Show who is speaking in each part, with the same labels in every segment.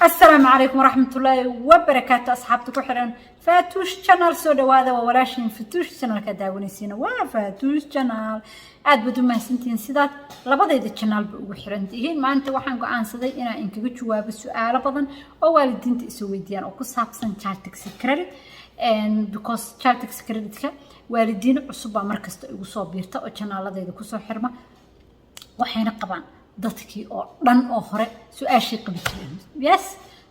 Speaker 1: السلام عليكم ورحمة الله وبركاته أصحابتي كحران فاتوش channel سو دوادا وولاشين فاتوش channel كداونيسين وفاتوش channel aad bad u mahadsantihiin sidaad labadayda channel ba ugu xiran tihiin maanta waxaan go'aansaday inaan inkaga jawaabo su'aalo badan oo waalidiinta isu weydiiyaan oo ku saabsan child tax credit and because child tax credit-ka waalidiin cusub baa markasta igu soo biirta oo channel-adayda ku soo xirma waxayna qabaan dadkii oo dhan oo hore su'aashii qabi jireen yes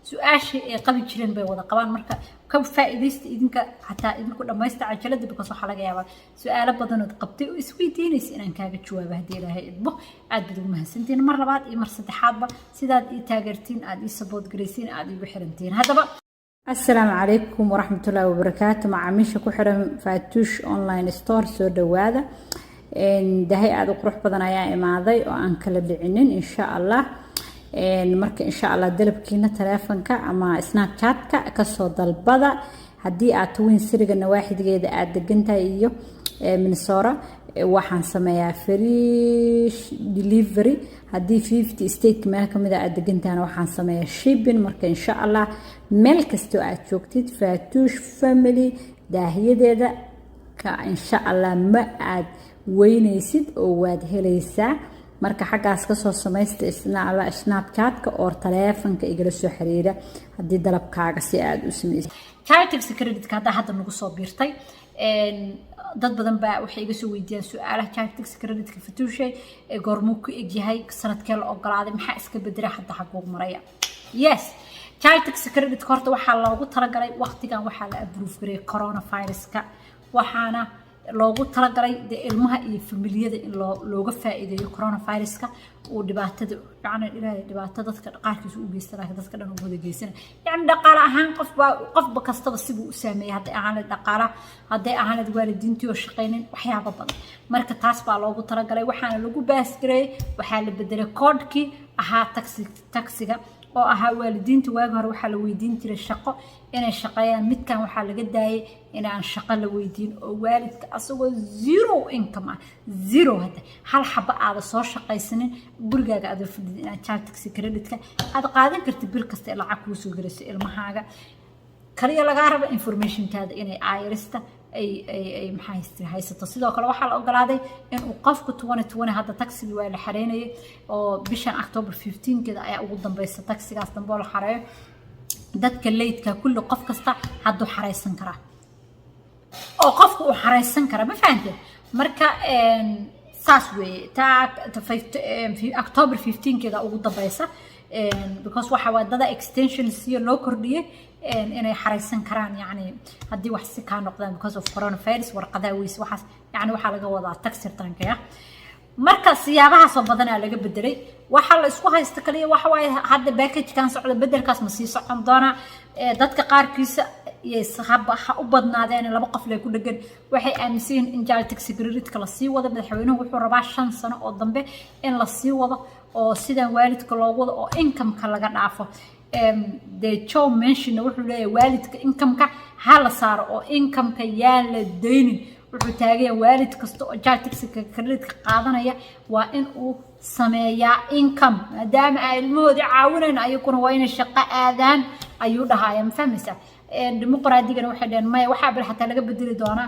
Speaker 1: su'aashii ay qabi jireen bay wada qabaan marka ka faa'iideysta idinka xataa idinku dhamaysta cajalada because waxa laga yaabaa su'aalo badan oo qabtay oo isweydiinaysa inaan kaaga jawaabo hadii Ilaahay idmo aad bad ugu mahadsantiin mar labaad iyo mar saddexaadba sidaad ii taageertiin aad ii support gareysiin aad iigu xirantiin hadaba السلام عليكم ورحمة الله وبركاته مع عميشة كحرم فاتوش أونلاين ستور سو دوادا ده هي أدو قروح بدن أيام إماضي وأن كلا دعينين إن شاء الله مرك إن شاء الله دلب كينا تلافنك أما سناب شاتك كسو دلبدا هدي أتوين سرقنا واحد جيد أدقنتا إيو من الصورة waxaan sameeyaa free delivery hadii 50 state meel kamid ah degantaana waxaan sameeyaa shipping marka insha Allah meel kasto aad joogtid Faatuush family daahiyadeeda ka insha Allah ma aad weynaysid oo waad helaysaa marka xagaas ka soo sameeysta Snapchat-ka oo taleefanka igala soo xiriira hadii dalabkaaga si aad u sameeysid child tax credit-ka hadda nagu soo biirtay dad badan baa waxay iga soo weydiiyaan su'aalaha child tax credit-ka Faatuushay goormuu ku egyahay sanadkee la ogolaaday maxaa iska bedelay hadda xaquuq maraya yes child tax credit-ka horta waxaa loogu talagalay waqtigan waxaa la approve gareeyay coronavirus-ka waxaana loogu talagalay ilmaha iyo familiyada in looga faa'iideeyo coronavirus-ka oo dhibaatada yacni ilaahay dhibaatada dadka qaarkiis u geysanayo dadka dhan u wada geysanayo yacni dhaqaale ahaan qofba kastaba si uu u saameeyay hadday ahaan waalidiintii oo shaqeyneen waxyaabo badan marka taas baa loogu talagalay waxaana lagu baas gareeyay waxaa la bedelay koodhkii ahaa taxiga oo ahaa waalidiinta waagi hore waxaa la weydiin jiray shaqo inay shaqeeyaan midkan waxaa laga daayay inaan shaqo la weydiin oo waalidka asagoo zero income ah zero hadda hal xaba aad soo shaqaysanin gurigaaga aad fadhid inaad child tax credit-ka aad qaadan kartid bil kasta ee lacag kuu soo galayso ilmahaaga kaliya laga rabo information-taada inay IRS-ta ay maxay haysato sidoo kale waxaa la ogolaaday in uu qofku 2020 hadda taxi waa la xareynayay oo bishan October 15-keeda ayaa ugu dambaysa taxigaas dambe la xareeyo dadka leydka kullu qof kasta hadduu xareysan karaa oo qofku uu xareysan kara ma fahanteen marka saas weeye October 15-keeda ugu dambaysa because waxa wadada extension si loo kordhiyay inay xareysan karaan yani hadii wax si ka noqdaan because of coronavirus warqadaha weys waxaas yani waxa laga wadaa tax return-ka marka siyaabaha soo badan laga bedelay waxa la isku haysta kaliya waxa way hadda package kan socdo bedelkaas ma sii socon doona dadka qaarkiisa iyo saxaab u badnaadeen laba qof leh ku dhagan waxay aaminsan in child tax credit-ka la sii wado madaxweynuhu wuxuu rabaa 5 sano oo dambe in la sii wado oo sidan waalidka loogu wado oo income-ka laga dhaafo the show mention wuxuu leeyahay waalidka income-ka hala saaro oo income-ka yaan la deynin wuxuu taagay waalid kasta oo child tax credit-ka qaadanaya waa in uu sameeyaa income maadaama ay ilmahooda caawinayaan ayaguna waa inay shaqo aadaan ayuu dhahayaa ma fahmaysaa dimuqraadigan waxay dhaheen ma waxa bil xataa laga bedeli doonaa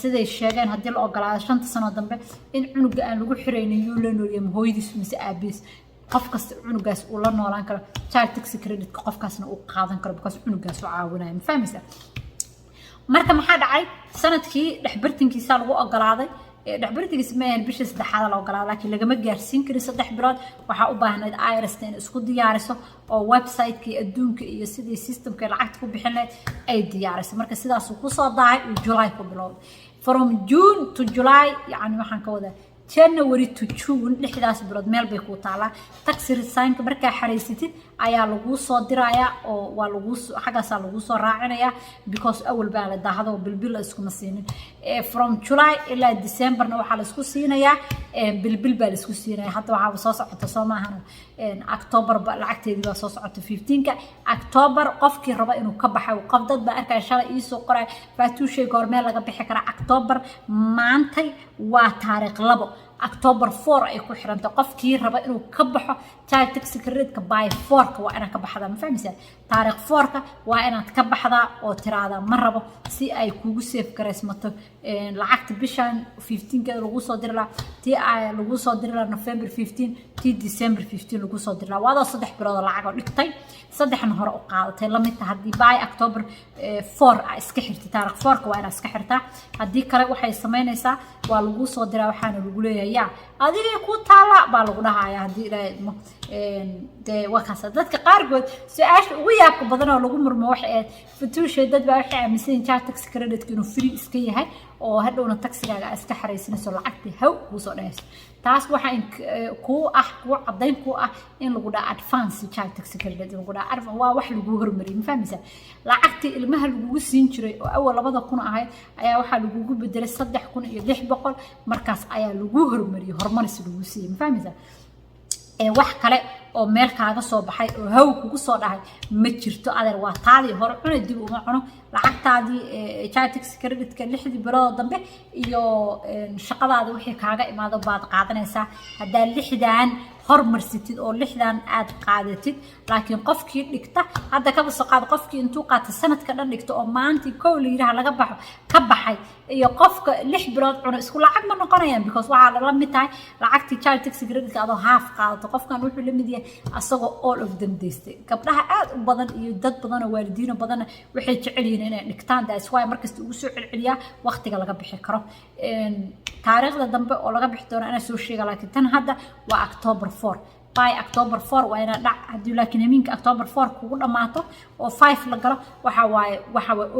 Speaker 1: siday sheegeen hadii la ogolaado 5 sano dambe in cunuga aan lagu xireynin yuu la noolyahay hooyadiis mise aabiis qof kasta cunugaas uu la noolaan karo child tax credit-ka qofkaasna uu qaadan karo because cunugaas uu caawinayo ma fahmaysaa marka maxaa dhacay sanadkii dhaxbartankiisa lagu ogolaaday dhaxbartankiisa ma ahan bisha saddexaad la ogolaaday laakiin lagama gaarsiin karin 3 bilood waxa u baahnayd IRS-ta in isku diyaariso oo website-kii adduunka iyo sidii system-ka lacagta ku bixin lahayd ay diyaariso marka sidaas uu ku soo daay July ku bilowday from June to July yani waxaan ka wadaa January to June lixdaas bilood meel bay ku taalaa tax return-ka marka xareysatid ayaa lagu soo dirayaa oo waa lagu xagaas lagu soo raacinayaa because awal baa la daahdo bilbil isku masiinin from July ilaa December-na waxa la isku siinayaa bilbil baa la isku siinayaa hadda waxa soo socota Soomaaliya October lacagteedii baa soo socota 15-ka October qofkii raba inuu ka baxo qof dad baa arkay shalay ii soo qoray Faatuushay goormee laga bixi kara October maantay waa taariikh 2 October 4 ay ku xiranta qofkii raba inuu ka baxo child tax credit-ka by 4 waa inaad ka baxdaa ma fahmaysaa taariikh 4 waa inaad ka baxdaa oo tiraada ma rabo si ay kugu safe gareysmato lacagta bishan 15 keeda lagu soo diri lahaa tii ay lagu soo diri lahaa November 15 tii December 15 lagu soo diri lahaa waada 3 bilood lacag oo dhigtay saddexna hore u qaadatay la mid tahay hadii by October 4 ay iska xirtay taariikh 4 waa inaad iska xirtaa hadii kale waxay sameynaysaa waa lagu soo diraa waxaana lagu leeyahay adiga ku taala baa lagu dhahayaa hadii ilaahay idmo de wakaas dadka qaarkood su'aasha ugu yaabka badan oo lagu murmo wax ee futuusha dad baa waxay aaminsan child tax credit inuu free iska yahay oo hadhowna taxigaaga iska xareysanayso lacagtii haw ku soo dhayso taas waxa ku cadayn ku ah in lagu dhaa advance child tax credit lagu dhaa waa wax lagu hormariyay ma fahmaysaa lacagtii ilmaha lagu siin jiray oo awal 2000 ahayd ayaa waxa lagu bedelay 3600 markaas ayaa lagu hormariyay horumaris lagu siiyay ma fahmaysaa wax kale oo meel kaaga soo baxay oo haw kugu soo dhahay ma jirto adeer waa taadii hore cunay dib uma cuno lacagtaadii child tax credit-ka 6 bilood dambe iyo shaqadaada wixii kaaga imaado baad qaadanaysaa hadaa 6daan hormarsitid oo 6daan aad qaadatid laakiin qofkii dhigta hadda ka soo qaad qofkii intuu qaatay sanadka dhan dhigto oo maanta koow liiraha laga baxo ka baxay iyo qofka 6 bilood cuno isku lacag ma noqonayaan because waxa la mid tahay lacagtii child tax credit-ka adoo half qaadato qofkan wuxuu la mid yahay asagoo all of them deystay gabdhaha aad u badan iyo dad badan oo waalidiin badan waxay jecel yihiin inay dhigtaan that's why markasta ugu soo celceliya waqtiga laga bixi karo taariikhda dambe oo laga bixi doono ana soo sheega laakiin tan hadda waa October 4 by October 4 waa ina dhac hadii laakiin habeenka October 4 kugu dhamaato oo 5 la galo waxa waaye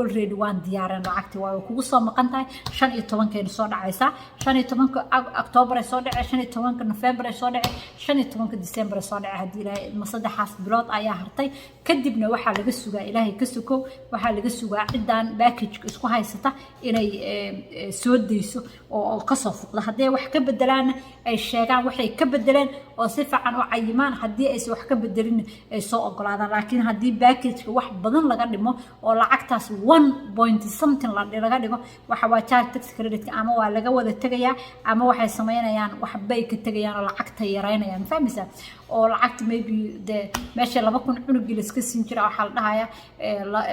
Speaker 1: already waan diyaaran lacagti waa kugu soo maqan tahay 15 keen soo dhacaysa 15 October soo dhacay 15 November soo dhacay 15 December soo dhacay hadii ilaahay ma saddexaas bilood ayaa hartay kadibna waxa laga sugaa ilaahay ka suko waxa laga sugaa cidaan package isku haysata inay soo deyso oo ka soo fuqda hadii wax ka bedelaan ay sheegaan waxay ka bedeleen oo si fiican cayimaan hadii ay wax ka bedelin ay soo ogolaadaan laakiin hadii package-ka wax badan laga dhimo oo lacagtaas 1 something laga dhigo waxa waa child tax credit ama waa laga wada tagayaa ama waxay sameynayaan wax bay ka tagayaan oo lacagta yareynayaan fahmaysaa oo lacagta maybe de meesha 2000 cunug la iska siin jira waxa la dhahayaa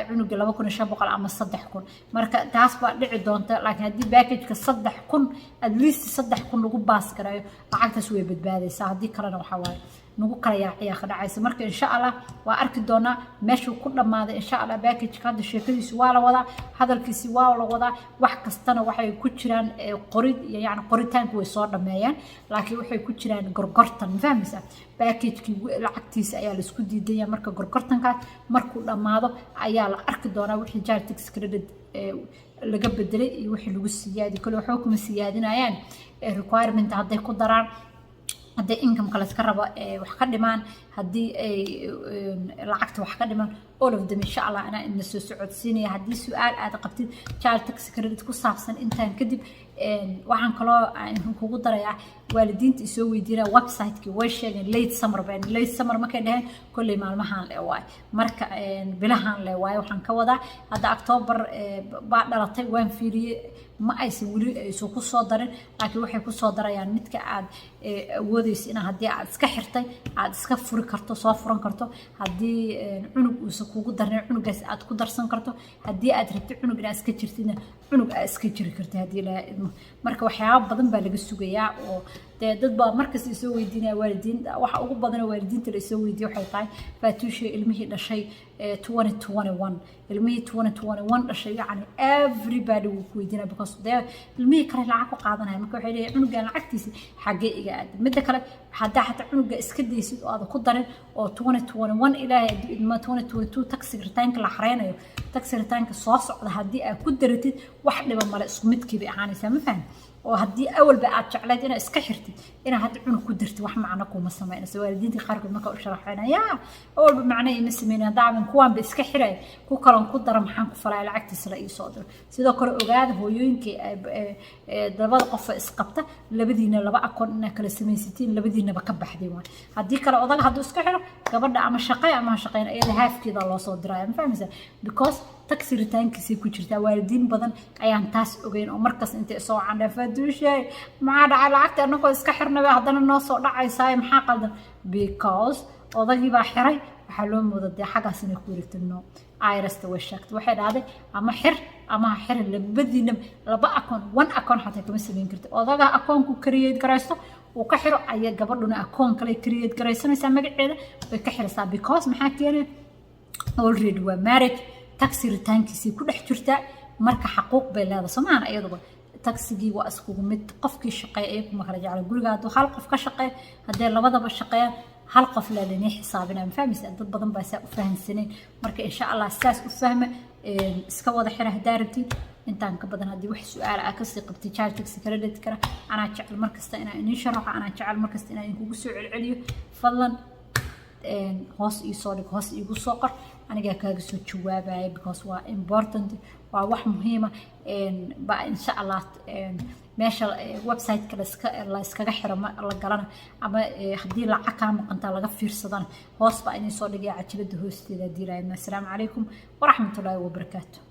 Speaker 1: cunug 2500 ama 3000 marka taas baa dhici doonta laakiin hadii package-ka 3000 at least 3000 lagu baas garayo lacagtaas way badbaadaysaa hadii kalena waxa waaye nagu kala yaaciya khadacaysa marka insha Allah waa arki doona meesha ku dhamaada insha Allah package-ka hadda sheekadiisu waa la wada hadalkiisi waa la wada wax kastana waxay ku jiraan qorid yani qoritaanku way soo dhameeyaan laakiin waxay ku jiraan gorgortan fahmaysaa package-ki lacagtiisa ayaa la isku diidaya marka gorgortankaas markuu dhamaado ayaa la arki doona wixii child tax credit laga bedelay iyo wixii lagu siyaadi kale waxa kuma siyaadinayaan requirement hadday ku daraan hadii income kala iska rabo wax ka dhimaan hadii ay lacagta wax ka dhimaan all of them insha Allah ana in soo socodsiinaya hadii su'aal aad qabtid child tax credit ku saabsan intaan kadib waxaan kaloo kugu darayaa waalidiinta soo weydiina website-ki way sheegeen late summer markay dhahay kulli maalmahan le waay marka bilahan le waay waxaan ka wadaa hadda October baa dhalatay waan fiiriyay ma aysan wali soo ku soo darin laakiin waxay ku soo darayaan midka aad awoodayso in hadii aad iska xirtay aad iska furi karto soo furan karto hadii cunug uu soo kugu darnay cunugaas aad ku darsan karto hadii aad rabto cunug inaad iska jirtidna cunug aad iska jiri karto hadii la marka waxyaabo badan baa laga sugayaa oo dad baa markaas soo weydiinaya waalidiin waxa ugu badan waalidiinta la soo weydiyo waxay tahay faatuusha ilmihii dhashay 2021 ilmihii 2021 dhashay yani everybody wuu ku weydiinaa because ilmihii kale lacag ku qaadanaya marka waxay leeyahay cunugan lacagtiisa xagee iga aad mid kale hadaa xataa cunuga iska deysid oo aad ku darin oo 2021 ilaahay idma 2022 tax return la xareynayo tax return soo socda hadii aad ku daratid wax dhiba male isku midkiiba ahaanaysa ma fahmi oo hadii awal ba aad jeclayd inaad iska xirtid inaad had cunug ku dirtid wax macna kuma sameynayso waalidiinta qaarkood marka u sharaxaynaya awal ba macna ima sameeyaan daaban kuwan ba iska xiray ku kalan ku dara maxaan ku falay lacagtiisa la ii soo diro sidoo kale ogaada hooyooyinka dabada qof isqabta labadiina laba akoon inaa kala sameeysitiin labadiinaba ka baxday waan hadii kale odaga haduu iska xiro gabadha ama shaqay ama shaqayn ayada halfkeeda loo soo diray ma fahmaysaa because taxi ritaankiisay ku jirtaa waalidiin badan ayaan taas ogeyn oo markaas intay soo candha Fatuushay maxaa dhacay lacagta anagoo iska xirnay haddana noo soo dhacaysaa maxaa qaldan because odagii baa xiray waxaa loo moodaa xagaas inay ku wareegtano IRS-ta way sheegtay waxay dhahday ama xir ama xir labadiina laba akoon one akoon xataa kama sameyn karto odaga akoonku create garaysto uu ka xiro ayaa gabadhuna akoon kale create garaysanaysaa magaceeda way ka xiraysaa because maxaa keenay already waa marriage taxi ritaankiisii ku dhex jirtaa marka xaquuq bay leedahay Soomaaliya iyaduba taxigii waa isku mid qofkii shaqeeya ay kuma kala jecel guriga hadduu hal qof ka shaqeeyo haddii labadaba shaqeeyaan hal qof la leeyahay xisaabina ma fahmaysaa dad badan baa saa u fahansaneen marka insha Allah saas u fahma iska wada xira daarti intaan ka badan hadii wax su'aal ah ka sii qabtay child tax credit kara ana jecel markasta inaan idin sharaxo ana jecel markasta inaan kugu soo celceliyo fadlan hoos ii soo dhig hoos iigu soo qor aniga kaaga soo jawaabaya because waa important waa wax muhiim ah ba insha Allah meesha website kale la iskaga xiro la galana ama hadii lacag ka maqanta laga fiirsadana hoos baa inay soo dhigay cajalada hoosteeda diiray. Assalaamu calaykum wa rahmatullaahi wa barakaatuh.